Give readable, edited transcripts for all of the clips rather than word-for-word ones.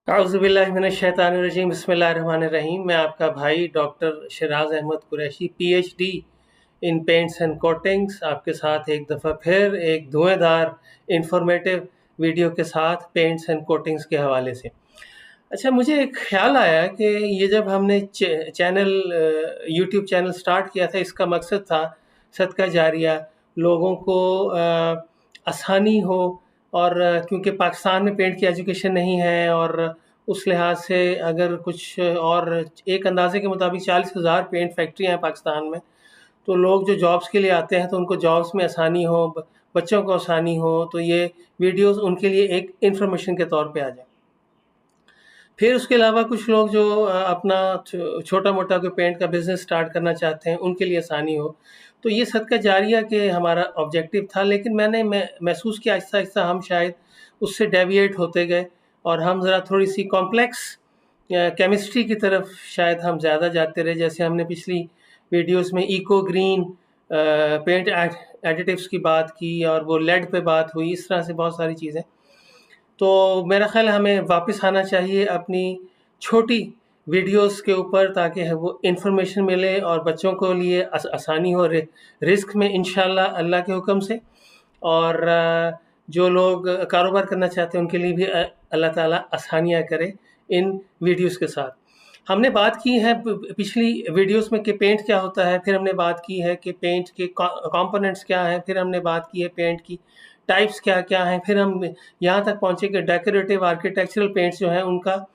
अऊज़ुबिल्लाहिमिनश्शैतानिर्रजीम बिस्मिल्लाहिर्रहमानिर्रहीम। मैं आपका भाई doctor Shiraz Ahmed Qureshi PhD in paints and coatings आपके साथ एक दफ़ा फिर एक धुएंधार इंफॉर्मेटिव वीडियो के साथ पेंट्स एंड कोटिंग्स के हवाले से। अच्छा, मुझे एक ख्याल आया कि ये जब हमने चैनल यूट्यूब चैनल स्टार्ट किया था, इसका मकसद था सदका जारिया, लोगों को आसानी हो। और क्योंकि पाकिस्तान में पेंट की एजुकेशन नहीं है, और उस लिहाज से अगर कुछ और एक अंदाजे के मुताबिक 40,000 पेंट फैक्ट्रियाँ हैं पाकिस्तान में, तो लोग जो जॉब्स के लिए आते हैं तो उनको जॉब्स में आसानी हो, बच्चों को आसानी हो, तो ये वीडियोस उनके लिए एक इंफॉर्मेशन के तौर पे आ जाए। फिर उसके अलावा कुछ लोग जो अपना छोटा मोटा कोई पेंट का बिज़नेस स्टार्ट करना चाहते हैं, उनके लिए आसानी हो। तो ये सदका जारिया के हमारा ऑब्जेक्टिव था, लेकिन मैंने महसूस किया आहिस्ता आहिस्ता हम शायद उससे डेविएट होते गए, और हम ज़रा थोड़ी सी कॉम्प्लेक्स केमिस्ट्री की तरफ शायद हम ज़्यादा जाते रहे। जैसे हमने पिछली वीडियोस में इको ग्रीन पेंट एडिटिव्स की बात की, और वो लेड पे बात हुई, इस तरह से बहुत सारी चीज़ें। तो मेरा ख़्याल है हमें वापस आना चाहिए अपनी छोटी वीडियोस के ऊपर, ताकि वो इन्फॉर्मेशन मिले और बच्चों को लिए आसानी हो रिस्क में, इंशाल्लाह अल्लाह के हुक्म से। और जो लोग कारोबार करना चाहते हैं उनके लिए भी अल्लाह ताला आसानियाँ करे इन वीडियोस के साथ। हमने बात की है पिछली वीडियोस में कि पेंट क्या होता है, फिर हमने बात की है कि पेंट के कंपोनेंट्स क्या हैं, फिर हमने बात की है पेंट की टाइप्स क्या क्या हैं, फिर हम यहाँ तक पहुँचे कि डेकोरेटिव आर्किटेक्चरल पेंट्स जो हैं उनका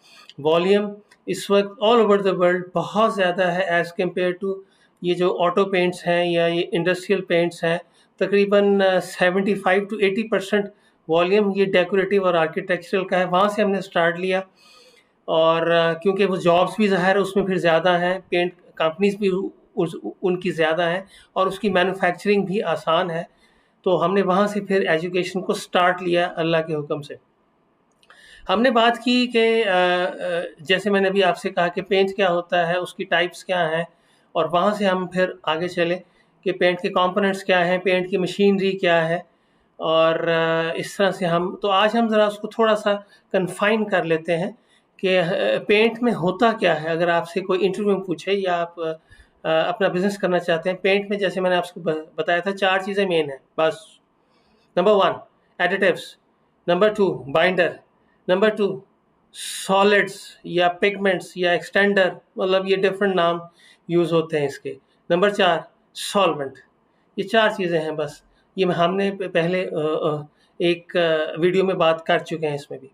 वॉल्यूम इस वक्त ऑल ओवर द वर्ल्ड बहुत ज़्यादा है एज़ कम्पेयर टू ये जो ऑटो पेंट्स हैं या ये इंडस्ट्रियल पेंट्स हैं। तकरीबन 75 to 80% वॉल्यूम ये डेकोरेटिव और आर्किटेक्चरल का है। वहाँ से हमने स्टार्ट लिया, और क्योंकि वो जॉब्स भी ज़ाहिर उसमें फिर ज़्यादा हैं, पेंट कंपनीज भी उनकी ज़्यादा हैं, और उसकी मैन्युफैक्चरिंग भी आसान है। तो हमने वहाँ से फिर एजुकेशन को स्टार्ट लिया अल्लाह के हुक्म से। हमने बात की कि जैसे मैंने अभी आपसे कहा कि पेंट क्या होता है, उसकी टाइप्स क्या हैं, और वहाँ से हम फिर आगे चले कि पेंट के कंपोनेंट्स क्या हैं, पेंट की मशीनरी क्या है, और इस तरह से हम तो आज हम ज़रा उसको थोड़ा सा कन्फाइन कर लेते हैं कि पेंट में होता क्या है। अगर आपसे कोई इंटरव्यू में पूछे या आप अपना बिजनेस करना चाहते हैं, पेंट में जैसे मैंने आपको बताया था 4 चीज़ें मेन हैं बस। Number 1 additives, number 2 binder, number 2 solids या पिगमेंट्स या एक्सटेंडर, मतलब ये डिफरेंट नाम यूज़ होते हैं इसके। Number 4 solvent. ये 4 चीज़ें हैं बस। ये हमने पहले एक वीडियो में बात कर चुके हैं इसमें भी।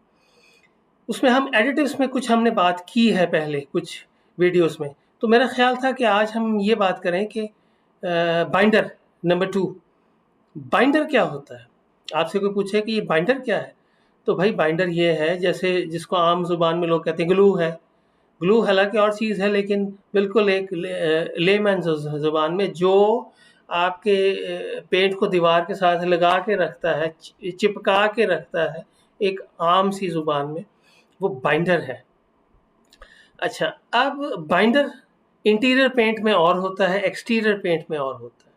उसमें हम एडिटिव्स में कुछ हमने बात की है पहले कुछ वीडियोस में। तो मेरा ख्याल था कि आज हम ये बात करें कि बाइंडर नंबर 2। बाइंडर क्या होता है? आपसे कोई पूछे कि ये बाइंडर क्या है? तो भाई बाइंडर ये है जैसे जिसको आम ज़ुबान में लोग कहते हैं ग्लू है। ग्लू हालाँकि और चीज़ है, लेकिन बिल्कुल एक लेमैन ज़ुबान में जो आपके पेंट को दीवार के साथ लगा के रखता है, चिपका के रखता है एक आम सी ज़ुबान में, वो बाइंडर है। अच्छा, अब बाइंडर इंटीरियर पेंट में और होता है, एक्सटीरियर पेंट में और होता है।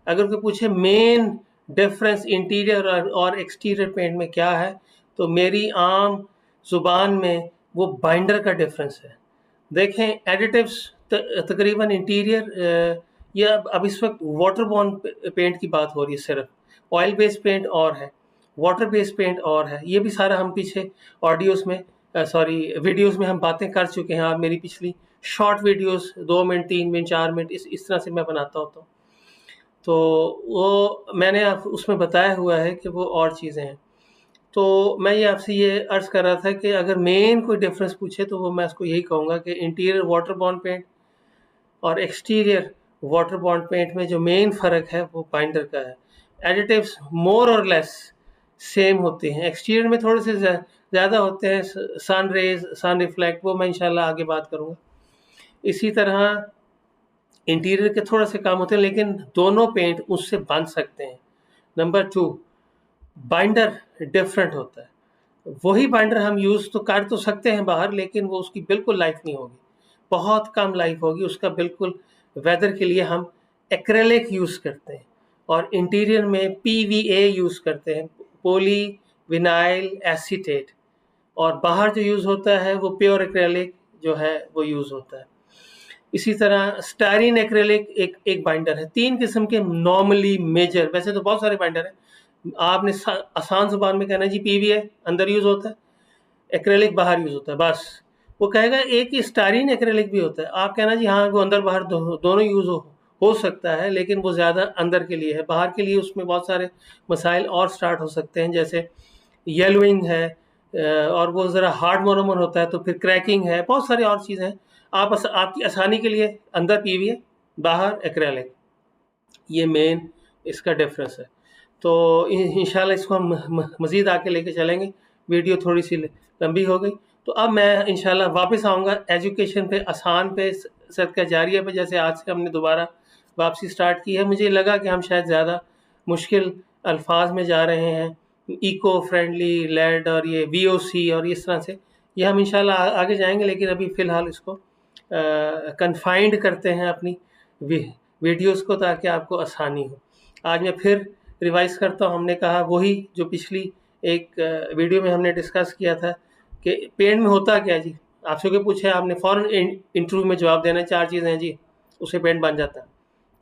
अगर कोई पूछे मेन डिफरेंस इंटीरियर और एक्सटीरियर पेंट में क्या है, तो मेरी आम ज़ुबान में वो बाइंडर का डिफरेंस है। देखें, एडिटिव्स तकरीबन इंटीरियर या अब इस वक्त वाटर बॉर्न पेंट की बात हो रही है सिर्फ। ऑयल बेस्ड पेंट और है, वाटर बेस्ड पेंट और है। ये भी सारा हम पीछे ऑडियोज़ में वीडियोज़ में हम बातें कर चुके हैं। आप मेरी पिछली short videos 2 minute, 3 minute, 4 minute इस तरह से मैं बनाता होता हूँ। तो वो मैंने आप उसमें बताया हुआ है कि वो और चीज़ें हैं। तो मैं ये आपसे ये अर्ज़ कर रहा था कि अगर मेन कोई डिफरेंस पूछे तो वो मैं उसको यही कहूँगा कि इंटीरियर वाटर बॉर्न पेंट और एक्सटीरियर वाटर बॉर्न पेंट में जो मेन फ़र्क है वो बाइंडर का है। एडिटिव्स मोर और लेस सेम होते हैं, एक्सटीरियर में थोड़े से ज़्यादा होते हैं, सन रेज, सन रिफ्लेक्ट, वो मैं इंशाल्लाह आगे बात करूँगा। इसी तरह इंटीरियर के थोड़ा से काम होते हैं, लेकिन दोनों पेंट उससे बन सकते हैं। नंबर 2 बाइंडर डिफरेंट होता है। वही बाइंडर हम यूज़ तो कर तो सकते हैं बाहर, लेकिन वो उसकी बिल्कुल लाइफ नहीं होगी, बहुत कम लाइफ होगी उसका। बिल्कुल वेदर के लिए हम एक्रेलिक यूज़ करते हैं, और इंटीरियर में PVA यूज़ करते हैं, पॉली विनाइल एसीटेट। اور باہر جو یوز ہوتا ہے وہ پیور ایکریلک جو ہے وہ یوز ہوتا ہے. اسی طرح اسٹائرین ایکریلک ایک بائنڈر ہے. 3 قسم کے نارملی میجر، ویسے تو بہت سارے بائنڈر ہیں. آپ نے آسان زبان میں کہنا جی پی وی اے اندر یوز ہوتا ہے، ایکریلک باہر یوز ہوتا ہے، بس. وہ کہے گا ایک اسٹائرین ایکریلک بھی ہوتا ہے، آپ کہنا جی ہاں وہ اندر باہر دونوں یوز ہو سکتا ہے، لیکن وہ زیادہ اندر کے لیے ہے. باہر کے لیے اس میں بہت سارے مسائل اور سٹارٹ ہو سکتے ہیں، جیسے یلوئنگ ہے، اور وہ ذرا ہارڈ مونومر ہوتا ہے تو پھر کریکنگ ہے، بہت ساری اور چیزیں ہیں. آپ کی آسانی کے لیے اندر پی وی اے باہر ایکریلک، یہ مین اس کا ڈفرینس ہے. تو انشاءاللہ اس کو ہم مزید آگے لے کے چلیں گے. ویڈیو تھوڑی سی لمبی ہو گئی، تو اب میں انشاءاللہ واپس آؤں گا ایجوکیشن پہ، آسان پہ، صدقہ جاریہ پہ. جیسے آج سے ہم نے دوبارہ واپسی سٹارٹ کی ہے، مجھے لگا کہ ہم شاید زیادہ مشکل الفاظ میں جا رہے ہیں، ایکو فرینڈلی لیڈ اور یہ وی او سی اور اس طرح سے. یہ ہم انشاءاللہ آگے جائیں گے، لیکن ابھی فی الحال اس کو کنفائنڈ کرتے ہیں اپنی ویڈیوز کو، تاکہ آپ کو آسانی ہو. آج میں پھر ریوائز کرتا ہوں. ہم نے کہا وہی جو پچھلی ایک ویڈیو میں ہم نے ڈسکس کیا تھا کہ پینٹ میں ہوتا کیا جی. آپ سے کوئی پوچھے، آپ نے فوراً انٹرویو میں جواب دینا ہے 4 چیزیں ہیں جی، اسے پینٹ بن جاتا ہے.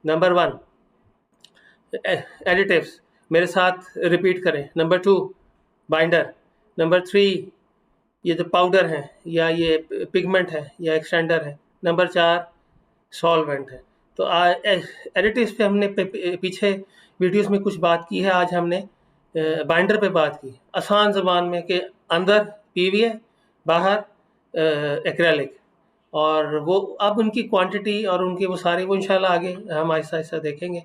نمبر 1 ایڈیٹیوز، میرے ساتھ ریپیٹ کریں. Number 2 binder. نمبر 3 یہ جو پاؤڈر ہے یا یہ پگمنٹ ہے یا ایکسٹینڈر ہے. نمبر 4 سالوینٹ ہے. تو ایڈیٹیوز پہ ہم نے پیچھے ویڈیوز میں کچھ بات کی ہے. آج ہم نے بائنڈر پہ بات کی آسان زبان میں، کہ اندر پی وی اے باہر ایکریلک، اور وہ اب ان کی کوانٹٹی اور ان کے وہ سارے وہ انشاءاللہ آگے ہم آہستہ آہستہ دیکھیں گے.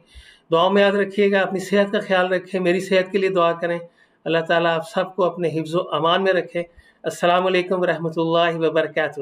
دعاؤں میں یاد رکھیے گا، اپنی صحت کا خیال رکھیں، میری صحت کے لیے دعا کریں. اللہ تعالیٰ آپ سب کو اپنے حفظ و امان میں رکھے. السلام علیکم ورحمۃ اللہ وبرکاتہ.